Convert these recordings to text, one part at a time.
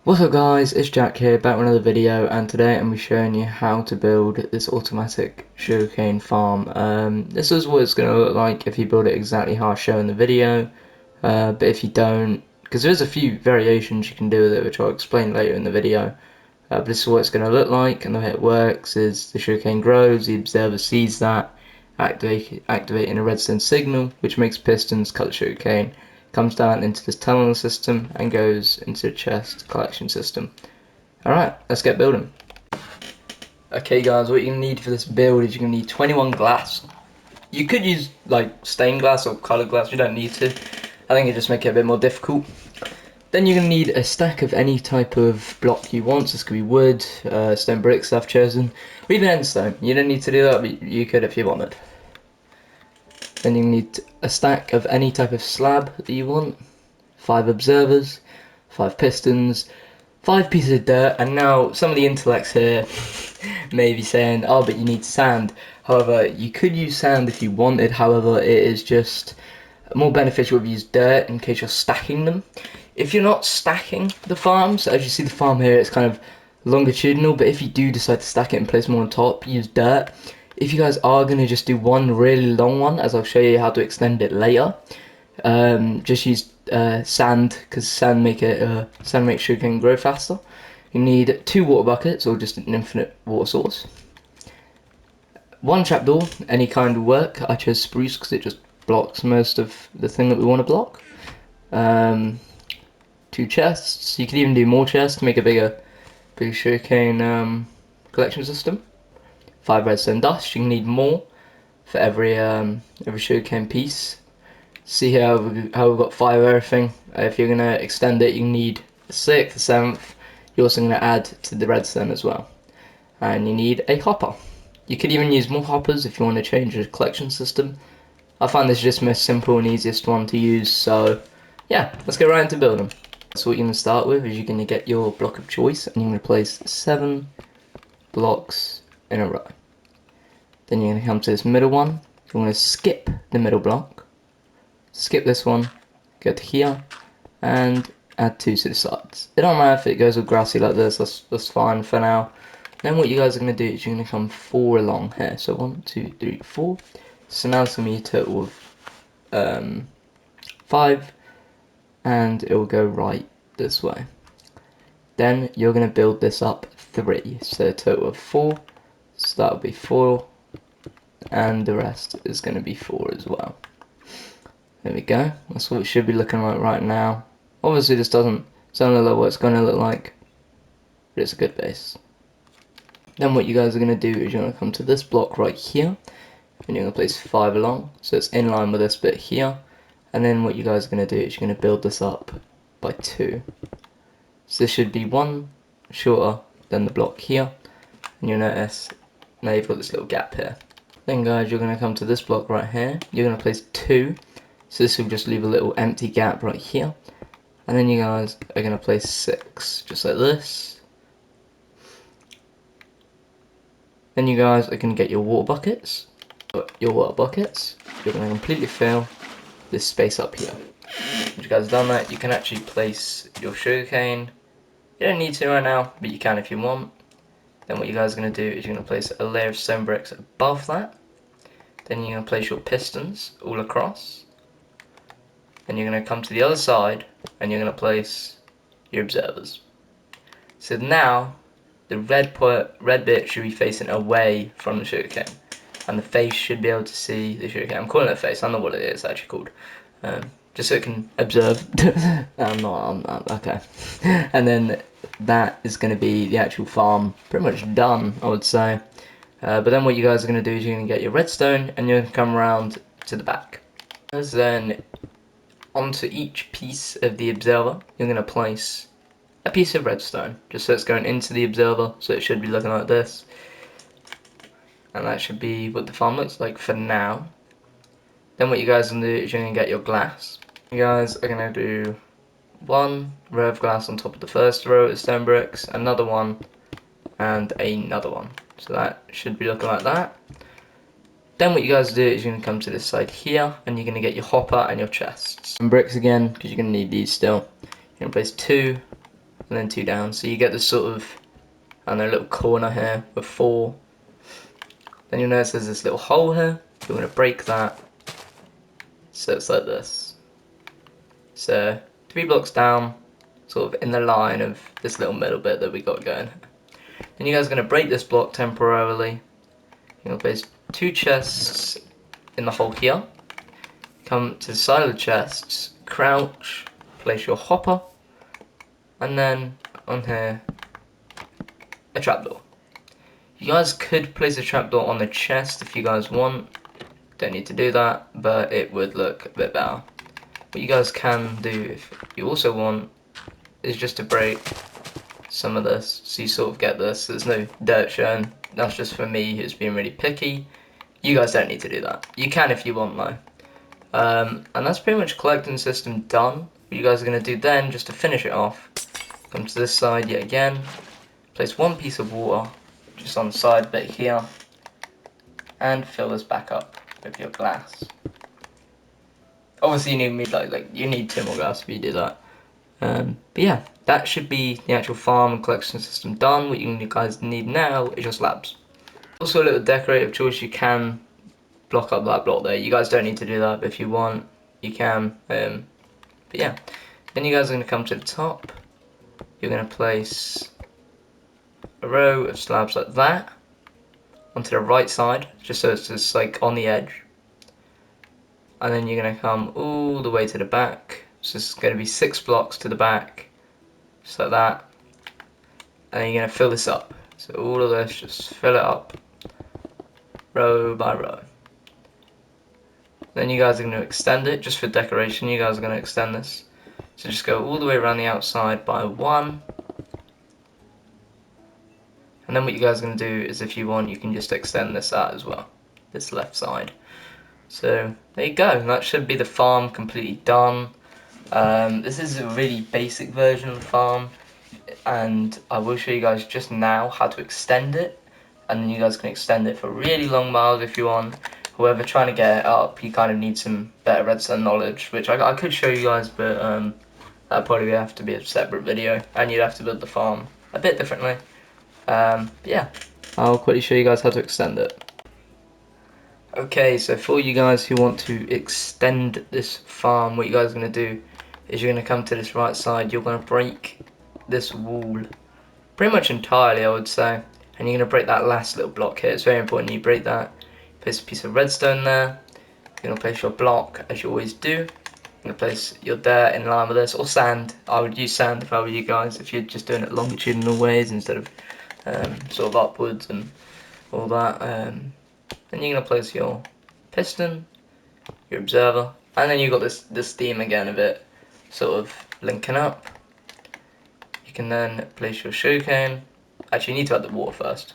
What's up guys, it's Jack here, back with another video, and today I'm going to be showing you how to build this automatic sugarcane farm. This is what it's going to look like if you build it exactly how I show in the video, but if you don't, because there's a few variations you can do with it which I'll explain later in the video, but this is what it's going to look like, and the way it works is the sugarcane grows, the observer sees that, activating a redstone signal which makes pistons cut the sugarcane, comes down into this tunnel system and goes into the chest collection system. Alright, let's get building. Okay guys, what you're going to need for this build is you're going to need 21 glass. You could use like stained glass or coloured glass, you don't need to. I think it just make it a bit more difficult. Then you're going to need a stack of any type of block you want. This could be wood, stone bricks I've chosen, or even endstone. You don't need to do that, but you could if you wanted. Then you need a stack of any type of slab that you want, 5 observers, 5 pistons, 5 pieces of dirt, and now some of the intellects here may be saying, oh, but you need sand. However, you could use sand if you wanted, however, it is just more beneficial if you use dirt in case you're stacking them. If you're not stacking the farms, as you see the farm here, it's kind of longitudinal, but if you do decide to stack it and place more on top, use dirt. If you guys are going to just do one really long one, as I'll show you how to extend it later, just use sand, because sand makes sugarcane grow faster. You need 2 water buckets, or just an infinite water source. 1 trapdoor, any kind will work. I chose spruce because it just blocks most of the thing that we want to block. 2 chests. You could even do more chests to make a bigger sugarcane collection system. 5 redstone dust. You can need more for every sugarcane piece. See how we've got 5 of everything. If you're gonna extend it, you need a 6th, a 7th. You're also gonna add to the redstone as well, and you need a hopper. You could even use more hoppers if you want to change your collection system. I find this just most simple and easiest one to use. So yeah, let's get right into building. So what you're gonna start with is you're gonna get your block of choice, and you're gonna place 7 blocks in a row. Then you're going to come to this middle one. You want to skip the middle block, skip this one, go to here, and add 2 to the sides. It don't matter if it goes all grassy like this, that's fine for now. Then what you guys are going to do is you're going to come 4 along here. So 1, 2, 3, 4. So now it's going to be a total of 5, and it will go right this way. Then you're going to build this up 3, so a total of 4. So that will be 4. And the rest is going to be 4 as well. There we go. That's what it should be looking like right now. Obviously this doesn't look like what it's going to look like, but it's a good base. Then what you guys are going to do is you're going to come to this block right here, and you're going to place 5 along, so it's in line with this bit here. And then what you guys are going to do is you're going to build this up by 2. So this should be 1 shorter than the block here, and you'll notice now you've got this little gap here. Then guys, you're going to come to this block right here, you're going to place 2, so this will just leave a little empty gap right here, and then you guys are going to place 6, just like this. Then you guys are going to get your water buckets, you're going to completely fill this space up here. Once you guys have done that, you can actually place your sugarcane. You don't need to right now, but you can if you want. Then what you guys are going to do is you're going to place a layer of stone bricks above that. Then you're going to place your pistons all across. Then you're going to come to the other side and you're going to place your observers. So now the red bit should be facing away from the sugarcane, and the face should be able to see the sugarcane. I'm calling it a face, I don't know what it is actually called. Just so it can observe. I'm not, okay. And then that is going to be the actual farm pretty much done, I would say. But then what you guys are going to do is you're going to get your redstone and you're going to come around to the back. And then onto each piece of the observer you're going to place a piece of redstone, just so it's going into the observer, so it should be looking like this. And that should be what the farm looks like for now. Then what you guys are going to do is you're going to get your glass. You guys are going to do 1 row of glass on top of the first row of stone bricks, another one, and another one. So that should be looking like that. Then what you guys do is you're going to come to this side here, and you're going to get your hopper and your chests. And bricks again, because you're going to need these still. You're going to place 2 and then 2 down. So you get this sort of, I don't know, little corner here with 4. Then you'll notice there's this little hole here. You're going to break that, so it's like this. So 3 blocks down, sort of in the line of this little middle bit that we got going. Then you guys are going to break this block temporarily. You're going to place 2 chests in the hole here. Come to the side of the chests, crouch, place your hopper, and then on here, a trapdoor. You guys could place a trapdoor on the chest if you guys want. Don't need to do that, but it would look a bit better. What you guys can do if you also want is just to break some of this, so you sort of get this. There's no dirt showing. That's just for me who's being really picky. You guys don't need to do that. You can if you want though. And that's pretty much collecting system done. What you guys are going to do then, just to finish it off, come to this side yet again, place 1 piece of water just on the side bit here, and fill this back up with your glass. Obviously you need you need 2 more glass if you do that. But yeah, that should be the actual farm and collection system done. What you guys need now is your slabs. Also a little decorative choice, you can block up that block there. You guys don't need to do that, but if you want, you can. But yeah, then you guys are going to come to the top. You're going to place a row of slabs like that onto the right side, just so it's just like on the edge. And then you're going to come all the way to the back. So it's going to be 6 blocks to the back, just like that. And then you're going to fill this up. So all of this, just fill it up, row by row. Then you guys are going to extend it, just for decoration. You guys are going to extend this. So just go all the way around the outside by 1. And then what you guys are going to do is, if you want, you can just extend this out as well, this left side. So there you go, that should be the farm completely done. This is a really basic version of the farm, and I will show you guys just now how to extend it, and then you guys can extend it for really long miles if you want. However, trying to get it up, you kind of need some better redstone knowledge, which I could show you guys, but that'd probably have to be a separate video, and you'd have to build the farm a bit differently. But yeah, I'll quickly show you guys how to extend it. Okay, so for you guys who want to extend this farm, what you guys are going to do is you're going to come to this right side, you're going to break this wall pretty much entirely, I would say, and you're going to break that last little block here. It's very important you break that. Place a piece of redstone there, you're going to place your block as you always do. You're going to place your dirt in line with this, or sand. I would use sand if I were you guys, if you're just doing it longitudinal ways instead of sort of upwards and all that. Then you're going to place your piston, your observer, and then you've got this theme again of it sort of linking up. You can then place your sugarcane. Actually, you need to add the water first,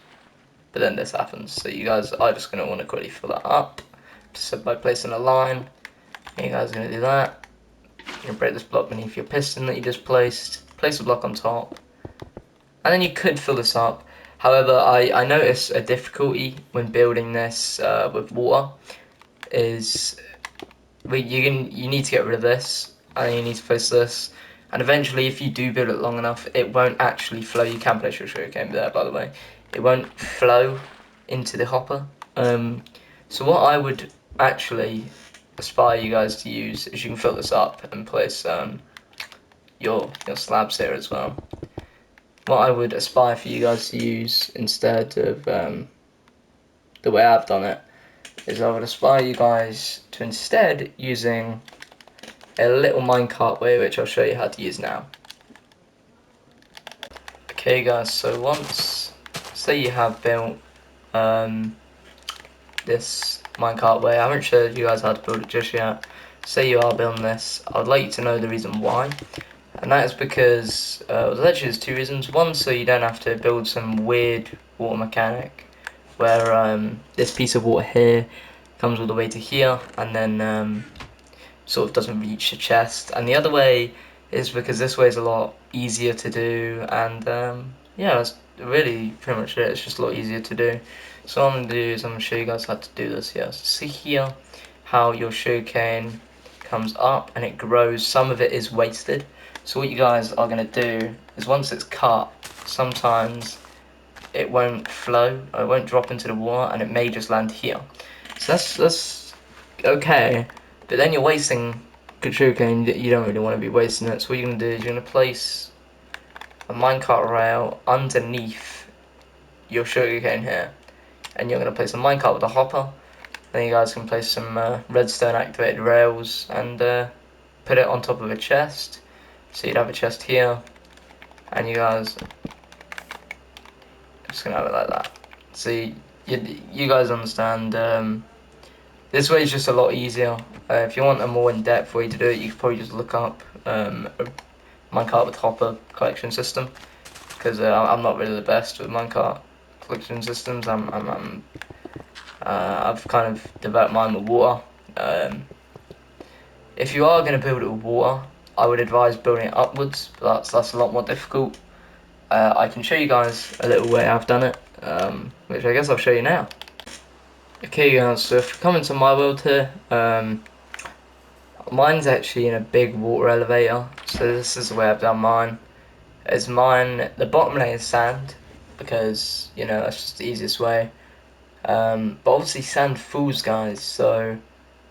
but then this happens. So you guys are just going to want to quickly fill that up just by placing a line. And you guys are going to do that. You're going to break this block beneath your piston that you just placed, place a block on top, and then you could fill this up. However, I notice a difficulty when building this with water is you need to get rid of this, and then you need to place this, and eventually if you do build it long enough, it won't actually flow. You can place your sugarcane there, by the way. It won't flow into the hopper. So what I would actually aspire you guys to use is you can fill this up and place your slabs here as well. What I would aspire for you guys to use instead of the way I've done it is I would aspire you guys to instead using a little minecart way, which I'll show you how to use now. Okay guys, so once, say you have built this minecart way, I haven't showed you guys how to build it just yet. Say you are building this, I would like you to know the reason why. And that is because, actually there's 2 reasons. One, so you don't have to build some weird water mechanic where this piece of water here comes all the way to here and then sort of doesn't reach the chest. And the other way is because this way is a lot easier to do, and yeah, that's really pretty much it. It's just a lot easier to do. So what I'm going to do is I'm going to show you guys how to do this here. So see here how your sugarcane comes up and it grows. Some of it is wasted, So what you guys are going to do is once it's cut, sometimes it won't flow, or it won't drop into the water, and it may just land here. So that's okay, but then you're wasting good sugarcane. You don't really want to be wasting it. So what you're going to do is you're going to place a minecart rail underneath your sugarcane here, and you're going to place a minecart with a hopper. Then you guys can place some redstone activated rails and put it on top of a chest. So you'd have a chest here, and you guys just gonna have it like that. See, you guys understand. This way is just a lot easier. If you want a more in-depth way to do it, you could probably just look up a minecart with hopper collection system, because I'm not really the best with minecart collection systems. I've kind of developed mine with water. If you are going to build it with water, I would advise building it upwards, but that's a lot more difficult. I can show you guys a little way I've done it, which I guess I'll show you now. Okay guys, so if you come into my world here, mine's actually in a big water elevator, so this is the way I've done mine. As mine, the bottom layer is sand, because, you know, that's just the easiest way. But obviously sand fools guys, so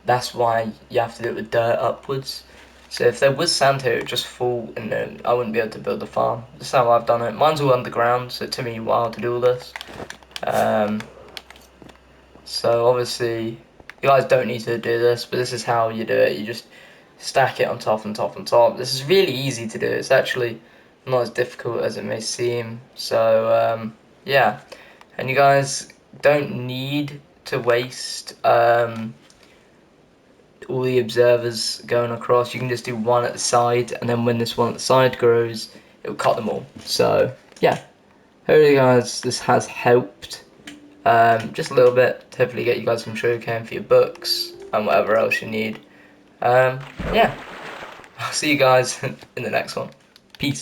that's why you have to do it with dirt upwards. So if there was sand here, it would just fall, and then I wouldn't be able to build the farm. That's how I've done it. Mine's all underground, so it took me a while to do all this. So obviously, you guys don't need to do this, but this is how you do it. You just stack it on top and top and top. This is really easy to do. It's actually not as difficult as it may seem. So yeah, and you guys don't need to waste all the observers going across. You can just do one at the side, and then when this one at the side grows, it will cut them all. So yeah, hopefully guys this has helped just a little bit to hopefully get you guys some sugarcane for your books and whatever else you need. Yeah, I'll see you guys in the next one. Peace.